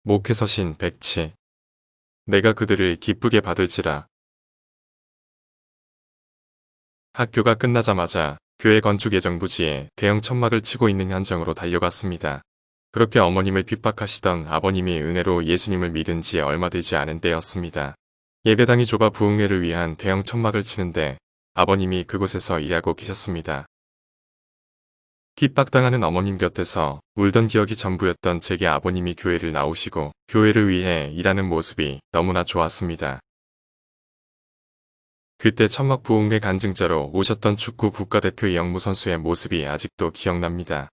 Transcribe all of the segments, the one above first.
목회서신 백치. 내가 그들을 기쁘게 받을지라. 학교가 끝나자마자 교회 건축 예정 부지에 대형 천막을 치고 있는 현장으로 달려갔습니다. 그렇게 어머님을 핍박하시던 아버님이 은혜로 예수님을 믿은 지 얼마 되지 않은 때였습니다. 예배당이 좁아 부흥회를 위한 대형 천막을 치는데 아버님이 그곳에서 일하고 계셨습니다. 핍박당하는 어머님 곁에서 울던 기억이 전부였던 제게 아버님이 교회를 나오시고 교회를 위해 일하는 모습이 너무나 좋았습니다. 그때 천막 부흥회 간증자로 오셨던 축구 국가대표 이영무 선수의 모습이 아직도 기억납니다.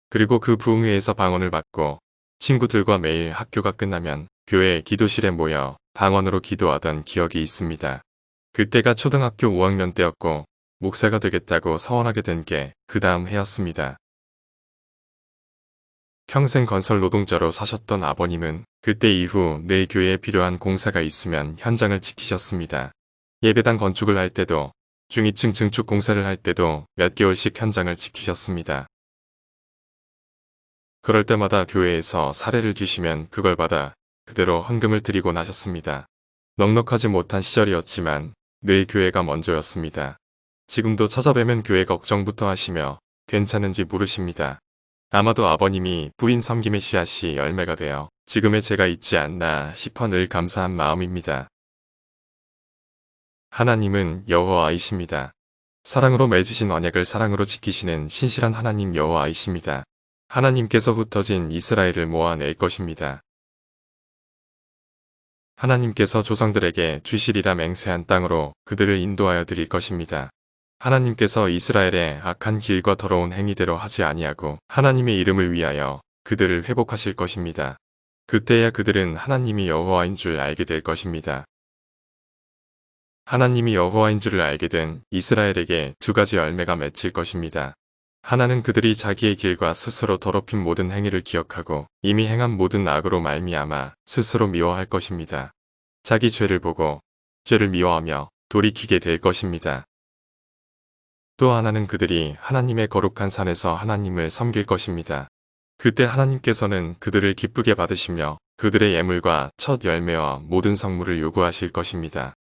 그리고 그 부흥회에서 방언을 받고 친구들과 매일 학교가 끝나면 교회 기도실에 모여 방언으로 기도하던 기억이 있습니다. 그때가 초등학교 5학년 때였고 목사가 되겠다고 서원하게 된 게 그 다음 해였습니다. 평생 건설 노동자로 사셨던 아버님은 그때 이후 늘 교회에 필요한 공사가 있으면 현장을 지키셨습니다. 예배당 건축을 할 때도 중위층 증축 공사를 할 때도 몇 개월씩 현장을 지키셨습니다. 그럴 때마다 교회에서 사례를 주시면 그걸 받아 그대로 헌금을 드리고 나셨습니다. 넉넉하지 못한 시절이었지만 늘 교회가 먼저였습니다. 지금도 찾아뵈면 교회 걱정부터 하시며 괜찮은지 물으십니다. 아마도 아버님이 부인 섬김의 씨앗이 열매가 되어 지금의 제가 있지 않나 싶어 늘 감사한 마음입니다. 하나님은 여호와이십니다. 사랑으로 맺으신 언약을 사랑으로 지키시는 신실한 하나님 여호와이십니다. 하나님께서 흩어진 이스라엘을 모아낼 것입니다. 하나님께서 조상들에게 주시리라 맹세한 땅으로 그들을 인도하여 드릴 것입니다. 하나님께서 이스라엘의 악한 길과 더러운 행위대로 하지 아니하고 하나님의 이름을 위하여 그들을 회복하실 것입니다. 그때야 그들은 하나님이 여호와인 줄 알게 될 것입니다. 하나님이 여호와인 줄을 알게 된 이스라엘에게 두 가지 열매가 맺힐 것입니다. 하나는 그들이 자기의 길과 스스로 더럽힌 모든 행위를 기억하고 이미 행한 모든 악으로 말미암아 스스로 미워할 것입니다. 자기 죄를 보고 죄를 미워하며 돌이키게 될 것입니다. 또 하나는 그들이 하나님의 거룩한 산에서 하나님을 섬길 것입니다. 그때 하나님께서는 그들을 기쁘게 받으시며 그들의 예물과 첫 열매와 모든 성물을 요구하실 것입니다.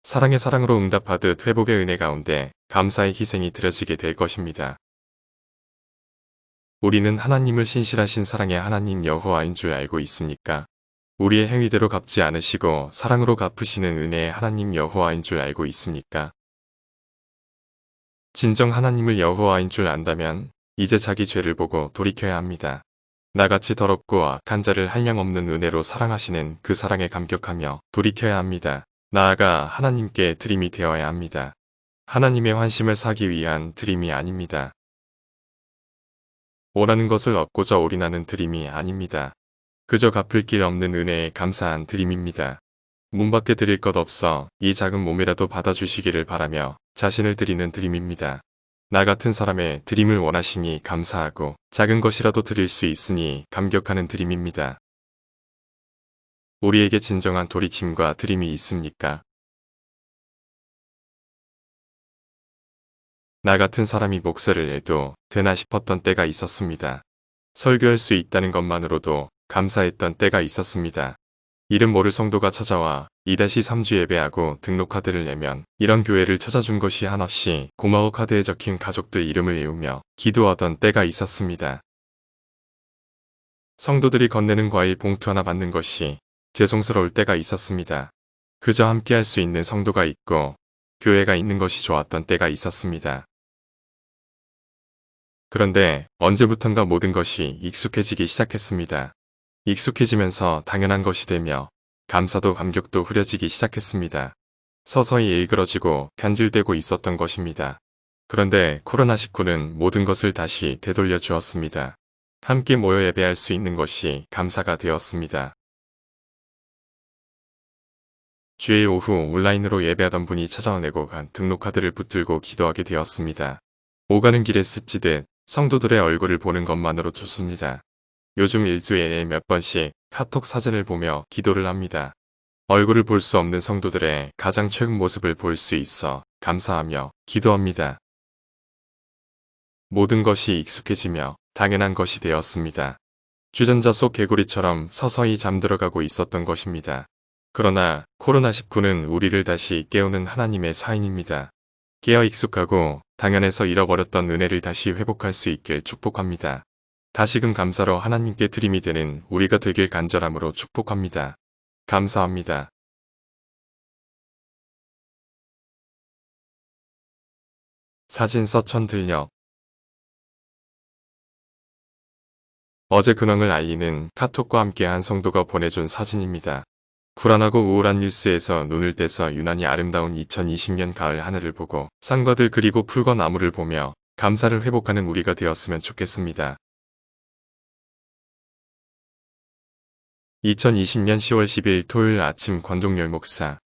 사랑의 사랑으로 응답하듯 회복의 은혜 가운데 감사의 희생이 드려지게 될 것입니다. 우리는 하나님을 신실하신 사랑의 하나님 여호와인 줄 알고 있습니까? 우리의 행위대로 갚지 않으시고 사랑으로 갚으시는 은혜의 하나님 여호와인 줄 알고 있습니까? 진정 하나님을 여호와인 줄 안다면 이제 자기 죄를 보고 돌이켜야 합니다. 나같이 더럽고 악한 자를 한량없는 은혜로 사랑하시는 그 사랑에 감격하며 돌이켜야 합니다. 나아가 하나님께 드림이 되어야 합니다. 하나님의 환심을 사기 위한 드림이 아닙니다. 원하는 것을 얻고자 올인하는 드림이 아닙니다. 그저 갚을 길 없는 은혜에 감사한 드림입니다. 문밖에 드릴 것 없어 이 작은 몸이라도 받아주시기를 바라며 자신을 드리는 드림입니다. 나 같은 사람의 드림을 원하시니 감사하고 작은 것이라도 드릴 수 있으니 감격하는 드림입니다. 우리에게 진정한 돌이킴과 드림이 있습니까? 나 같은 사람이 목사를 해도 되나 싶었던 때가 있었습니다. 설교할 수 있다는 것만으로도 감사했던 때가 있었습니다. 이름 모를 성도가 찾아와 2-3주 예배하고 등록카드를 내면 이런 교회를 찾아준 것이 한없이 고마워 카드에 적힌 가족들 이름을 외우며 기도하던 때가 있었습니다. 성도들이 건네는 과일 봉투 하나 받는 것이 죄송스러울 때가 있었습니다. 그저 함께할 수 있는 성도가 있고 교회가 있는 것이 좋았던 때가 있었습니다. 그런데 언제부턴가 모든 것이 익숙해지기 시작했습니다. 익숙해지면서 당연한 것이 되며 감사도 감격도 흐려지기 시작했습니다. 서서히 일그러지고 변질되고 있었던 것입니다. 그런데 코로나19는 모든 것을 다시 되돌려 주었습니다. 함께 모여 예배할 수 있는 것이 감사가 되었습니다. 주일 오후 온라인으로 예배하던 분이 찾아내고 간 등록카드를 붙들고 기도하게 되었습니다. 오가는 길에 스치듯 성도들의 얼굴을 보는 것만으로 좋습니다. 요즘 일주일에 몇 번씩 카톡 사진을 보며 기도를 합니다. 얼굴을 볼 수 없는 성도들의 가장 최근 모습을 볼 수 있어 감사하며 기도합니다. 모든 것이 익숙해지며 당연한 것이 되었습니다. 주전자 속 개구리처럼 서서히 잠들어가고 있었던 것입니다. 그러나 코로나19는 우리를 다시 깨우는 하나님의 사인입니다. 깨어 익숙하고 당연해서 잃어버렸던 은혜를 다시 회복할 수 있길 축복합니다. 다시금 감사로 하나님께 드림이 되는 우리가 되길 간절함으로 축복합니다. 감사합니다. 사진 서천 들녘. 어제 근황을 알리는 카톡과 함께한 성도가 보내준 사진입니다. 불안하고 우울한 뉴스에서 눈을 떼서 유난히 아름다운 2020년 가을 하늘을 보고 산과들 그리고 풀과 나무를 보며 감사를 회복하는 우리가 되었으면 좋겠습니다. 2020년 10월 10일 토요일 아침 권동열 목사.